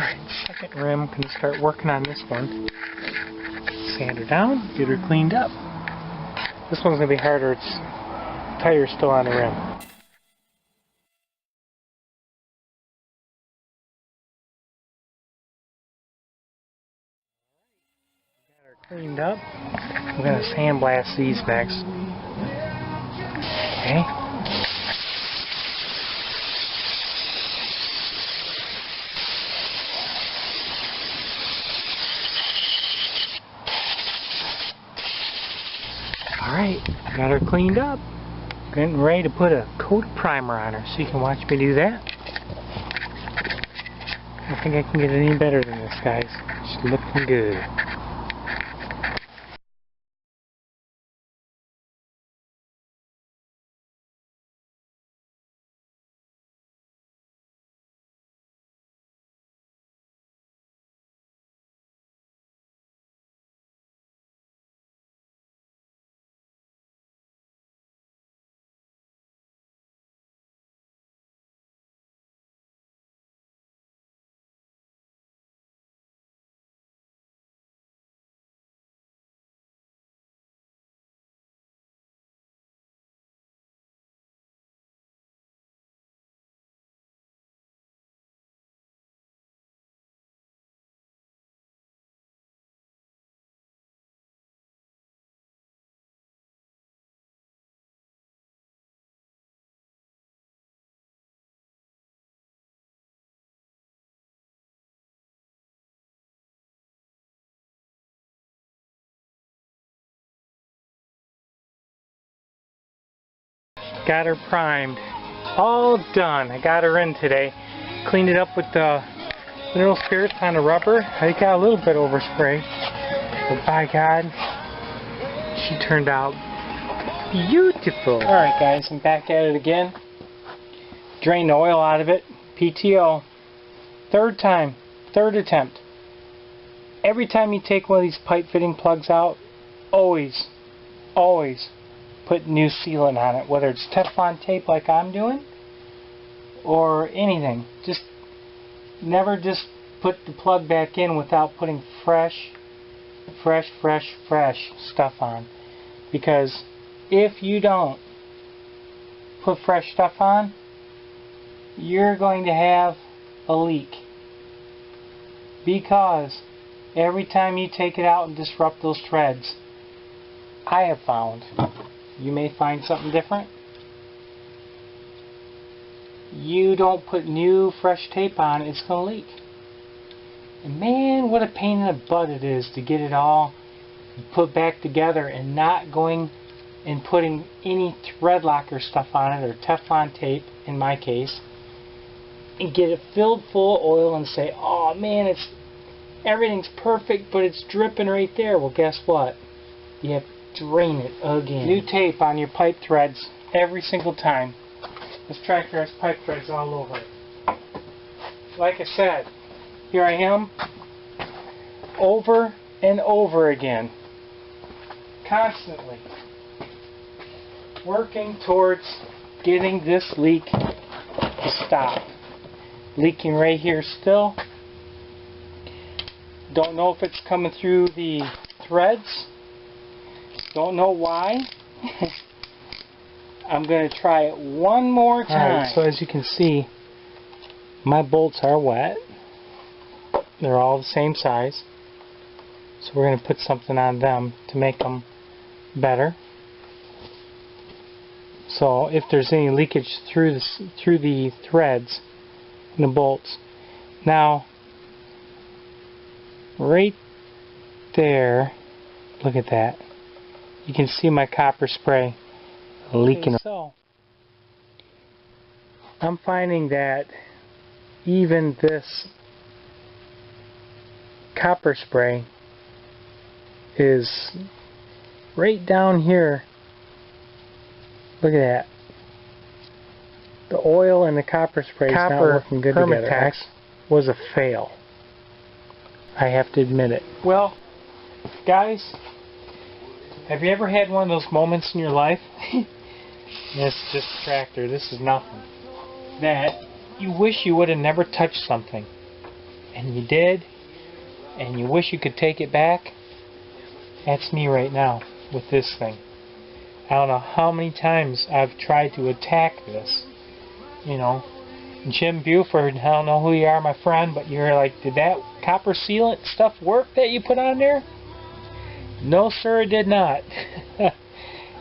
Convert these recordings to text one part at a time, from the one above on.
Alright, second rim. Gonna start working on this one. Sand her down, get her cleaned up. This one's gonna be harder. Its tire's still on the rim. Got her cleaned up. I'm gonna sandblast these next. Okay. Alright, got her cleaned up. Getting ready to put a coat of primer on her, so you can watch me do that. I think I can get it any better than this, guys. She's looking good. Got her primed. All done. I got her in today. Cleaned it up with the mineral spirits on the rubber. I got a little bit overspray. But by God, she turned out beautiful. Alright guys, I'm back at it again. Drained the oil out of it. PTO. Third time. Third attempt. Every time you take one of these pipe fitting plugs out, always put new sealant on it, whether it's Teflon tape like I'm doing or anything. Just never just put the plug back in without putting fresh stuff on, because if you don't put fresh stuff on, you're going to have a leak, because every time you take it out and disrupt those threads, I have found, you may find something different, you don't put new fresh tape on, it's going to leak. And man, what a pain in the butt it is to get it all put back together and not going and putting any thread locker stuff on it, or Teflon tape in my case, and get it filled full of oil and say, oh man, everything's perfect, but it's dripping right there. Well, guess what? You have drain it again. New tape on your pipe threads every single time. This tractor has pipe threads all over it. Like I said, here I am, over and over again, constantly working towards getting this leak to stop. Leaking right here still. Don't know if it's coming through the threads. Don't know why. I'm going to try it one more time. Alright, so as you can see, my bolts are wet. They're all the same size. So we're going to put something on them to make them better. So if there's any leakage through the threads and the bolts. Now, right there, look at that. You can see my copper spray leaking. Okay, so I'm finding that even this copper spray is right down here. Look at that. The oil and the copper spray is not working good together. Permatex was a fail. I have to admit it. Well, guys, have you ever had one of those moments in your life? This tractor, this is nothing. That you wish you would have never touched something. and you did, and you wish you could take it back. That's me right now with this thing. I don't know how many times I've tried to attack this. You know, Jim Buford, I don't know who you are, my friend, but you're like, did that copper sealant stuff work that you put on there? No, sir, it did not.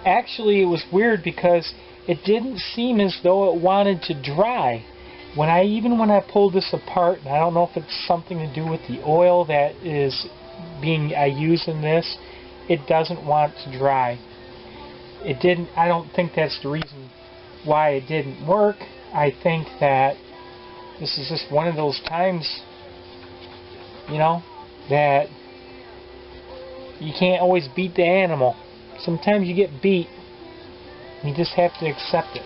Actually, it was weird because it didn't seem as though it wanted to dry. When I pulled this apart, and I don't know if it's something to do with the oil that I use in this, it doesn't want to dry. It didn't. I don't think that's the reason why it didn't work. I think that this is just one of those times, you know, that you can't always beat the animal. Sometimes you get beat. You just have to accept it.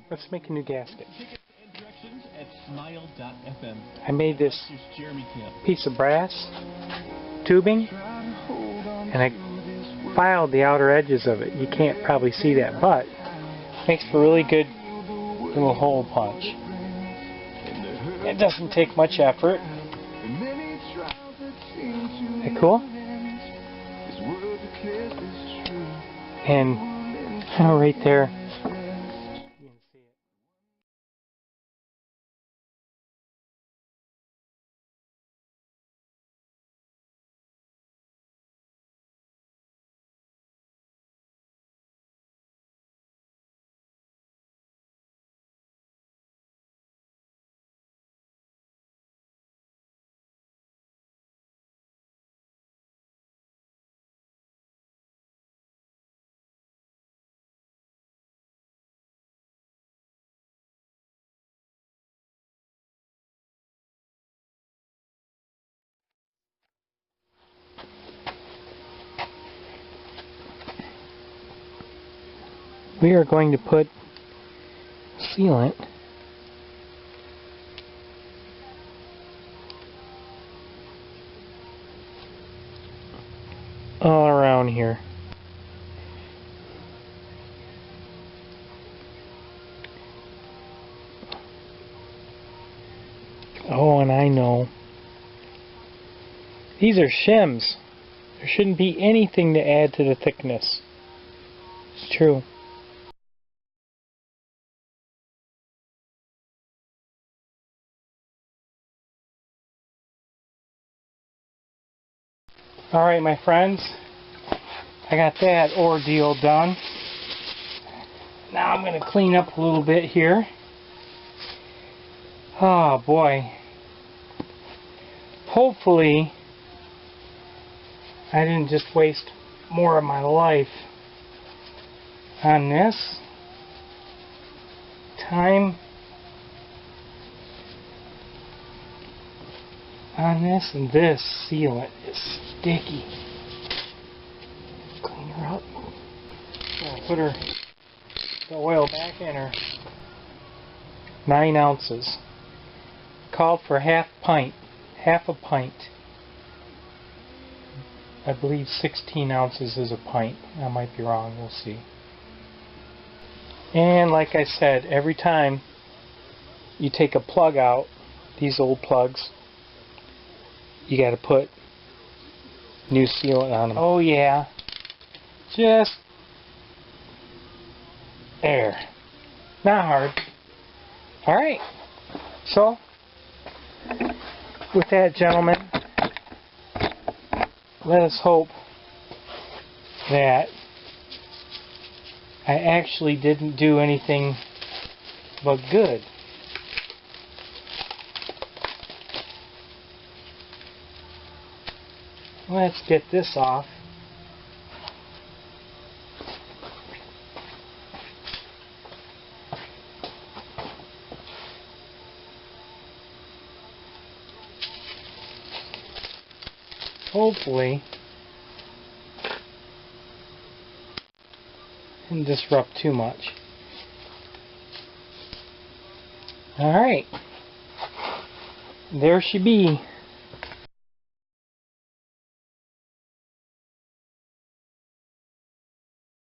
Let's make a new gasket. I made this piece of brass tubing, and I filed the outer edges of it. You can't probably see that, but it makes for a really good little hole punch. It doesn't take much effort. Isn't that cool? And right there, we are going to put sealant all around here. Oh, and I know. These are shims. There shouldn't be anything to add to the thickness. It's true. Alright, my friends, I got that ordeal done. Now I'm going to clean up a little bit here. Oh boy. Hopefully I didn't just waste more of my life on this. Time on this, and this sealant is sticky. Clean her up. I'll put the oil back in her. 9 ounces. Called for half a pint. I believe 16 ounces is a pint. I might be wrong, we'll see. And like I said, every time you take a plug out, these old plugs, you got to put new sealant on them. Oh yeah, just there. Not hard. Alright, so with that, gentlemen, let us hope that I actually didn't do anything but good. Let's get this off. Hopefully, didn't disrupt too much. Alright, there she be.